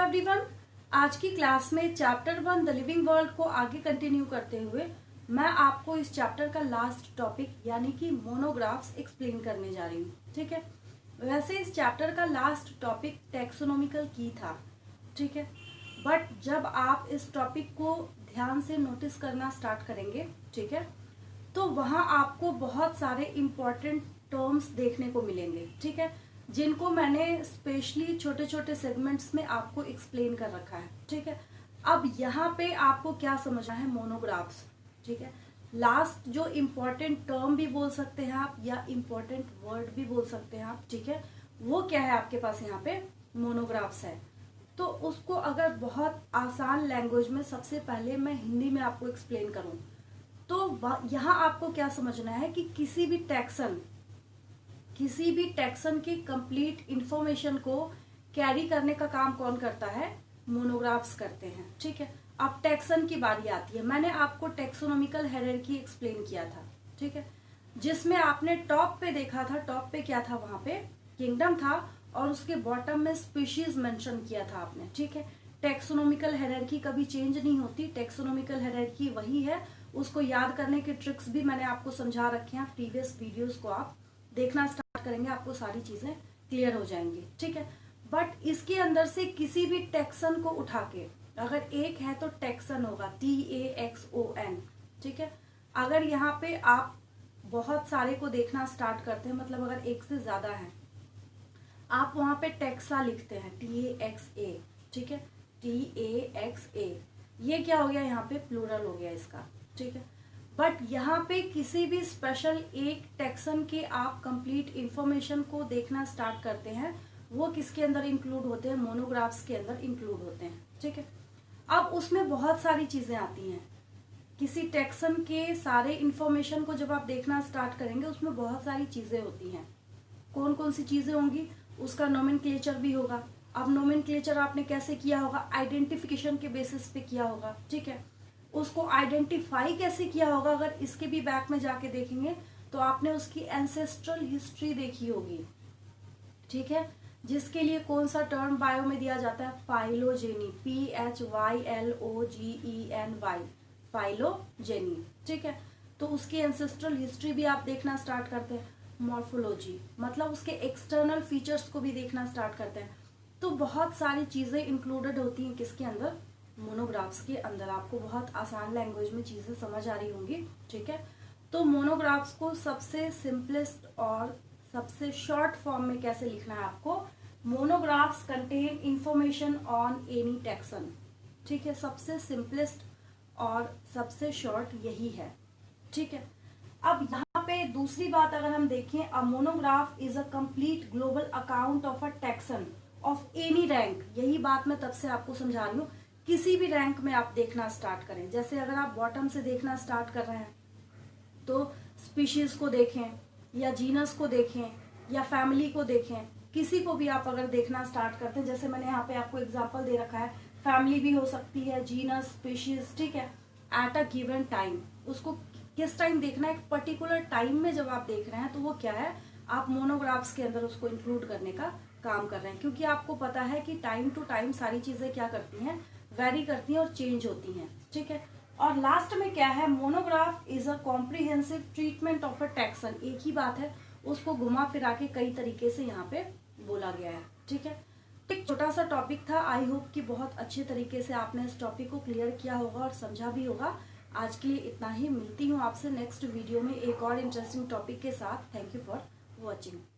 Everyone, आज की class में चैप्टर 1 द लिविंग वर्ल्ड को आगे कंटिन्यू करते हुए मैं आपको इस चैप्टर का लास्ट टॉपिक यानी कि मोनोग्राफ्स एक्सप्लेन करने जा रही हूँ। ठीक है, वैसे इस चैप्टर का लास्ट टॉपिक टैक्सोनॉमिकल की था। ठीक है, बट जब आप इस टॉपिक को ध्यान से नोटिस करना स्टार्ट करेंगे, ठीक है, तो वहां आपको बहुत सारे इंपॉर्टेंट टर्म्स देखने को मिलेंगे। ठीक है, जिनको मैंने स्पेशली छोटे छोटे सेगमेंट्स में आपको एक्सप्लेन कर रखा है। ठीक है, अब यहाँ पे आपको क्या समझना है, मोनोग्राफ्स। ठीक है, लास्ट जो इम्पोर्टेंट टर्म भी बोल सकते हैं आप या इम्पोर्टेंट वर्ड भी बोल सकते हैं आप। ठीक है, वो क्या है आपके पास यहाँ पे मोनोग्राफ्स है। तो उसको अगर बहुत आसान लैंग्वेज में सबसे पहले मैं हिंदी में आपको एक्सप्लेन करूं तो यहाँ आपको क्या समझना है कि किसी भी टेक्सन की कंप्लीट इंफॉर्मेशन को कैरी करने का काम कौन करता है, मोनोग्राफ्स करते हैं। ठीक है, अब टेक्सन की बारी आती है। मैंने आपको टेक्सोनॉमिकल हायरार्की एक्सप्लेन किया था। ठीक है, जिसमें आपने टॉप पे देखा था, टॉप पे क्या था, वहां पे किंगडम था और उसके बॉटम में स्पीशीज मेंशन किया था आपने। ठीक है, टेक्सोनॉमिकल हायरार्की कभी चेंज नहीं होती, टेक्सोनॉमिकल हायरार्की वही है। उसको याद करने के ट्रिक्स भी मैंने आपको समझा रखे हैं। प्रीवियस वीडियोस को आप देखना स्टार्ट करेंगे, आपको सारी चीजें क्लियर हो जाएंगी। ठीक है, बट इसके अंदर से किसी भी टेक्सन को उठा के, अगर एक है तो टेक्सन होगा, TAXON। ठीक है, अगर यहाँ पे आप बहुत सारे को देखना स्टार्ट करते हैं, मतलब अगर एक से ज्यादा है, आप वहां पे टेक्सा लिखते हैं, TAXA। ठीक है, TAXA, ये क्या हो गया, यहाँ पे प्लूरल हो गया इसका। ठीक है, बट यहाँ पे किसी भी स्पेशल एक टेक्सन के आप कंप्लीट इंफॉर्मेशन को देखना स्टार्ट करते हैं, वो किसके अंदर इंक्लूड होते हैं, मोनोग्राफ्स के अंदर इंक्लूड होते हैं। ठीक है, अब उसमें बहुत सारी चीजें आती हैं। किसी टेक्सन के सारे इंफॉर्मेशन को जब आप देखना स्टार्ट करेंगे, उसमें बहुत सारी चीजें होती हैं। कौन कौन सी चीजें होंगी, उसका नोमेनक्लेचर भी होगा। अब नोमेनक्लेचर आपने कैसे किया होगा, आइडेंटिफिकेशन के बेसिस पे किया होगा। ठीक है, उसको आइडेंटिफाई कैसे किया होगा, अगर इसके भी बैक में जाके देखेंगे तो आपने उसकी एंसेस्ट्रल हिस्ट्री देखी होगी। ठीक है, जिसके लिए कौन सा टर्म बायो में दिया जाता है, फाइलोजेनी, PHYLOGENY, फाइलोजेनी। ठीक है, तो उसकी एंसेस्ट्रल हिस्ट्री भी आप देखना स्टार्ट करते हैं। मॉर्फोलॉजी, मतलब उसके एक्सटर्नल फीचर्स को भी देखना स्टार्ट करते हैं। तो बहुत सारी चीजें इंक्लूडेड होती हैं किसके अंदर, मोनोग्राफ्स के अंदर। आपको बहुत आसान लैंग्वेज में चीजें समझ आ रही होंगी। ठीक है, तो मोनोग्राफ्स को सबसे सिंपलेस्ट और सबसे शॉर्ट फॉर्म में कैसे लिखना है आपको, monographs contain information on any taxon. ठीक है, सबसे सिंपलेस्ट और सबसे शॉर्ट यही है। ठीक है, अब यहाँ पे दूसरी बात अगर हम देखें, a monograph is a complete global account of a taxon of any rank. यही बात मैं तब से आपको समझा रही हूँ, किसी भी रैंक में आप देखना स्टार्ट करें। जैसे अगर आप बॉटम से देखना स्टार्ट कर रहे हैं तो स्पीशीज को देखें या जीनस को देखें या फैमिली को देखें, किसी को भी आप अगर देखना स्टार्ट करते हैं, जैसे मैंने यहाँ पे आपको एग्जांपल दे रखा है, फैमिली भी हो सकती है, जीनस, स्पीशीज। ठीक है, एट अ गिवन टाइम, उसको किस टाइम देखना है, एक पर्टिकुलर टाइम में जब आप देख रहे हैं तो वो क्या है, आप मोनोग्राफ्स के अंदर उसको इंक्लूड करने का काम कर रहे हैं। क्योंकि आपको पता है कि टाइम टू टाइम सारी चीजें क्या करती हैं, वेरी करती हैं और चेंज होती हैं। ठीक है, और लास्ट में क्या है, monograph is a comprehensive treatment of a taxon. एक ही बात है, उसको घुमा फिरा के कई तरीके से यहाँ पे बोला गया है। ठीक है, एक छोटा सा टॉपिक था। आई होप कि बहुत अच्छे तरीके से आपने इस टॉपिक को क्लियर किया होगा और समझा भी होगा। आज के लिए इतना ही, मिलती हूँ आपसे नेक्स्ट वीडियो में एक और इंटरेस्टिंग टॉपिक के साथ। Thank you for watching.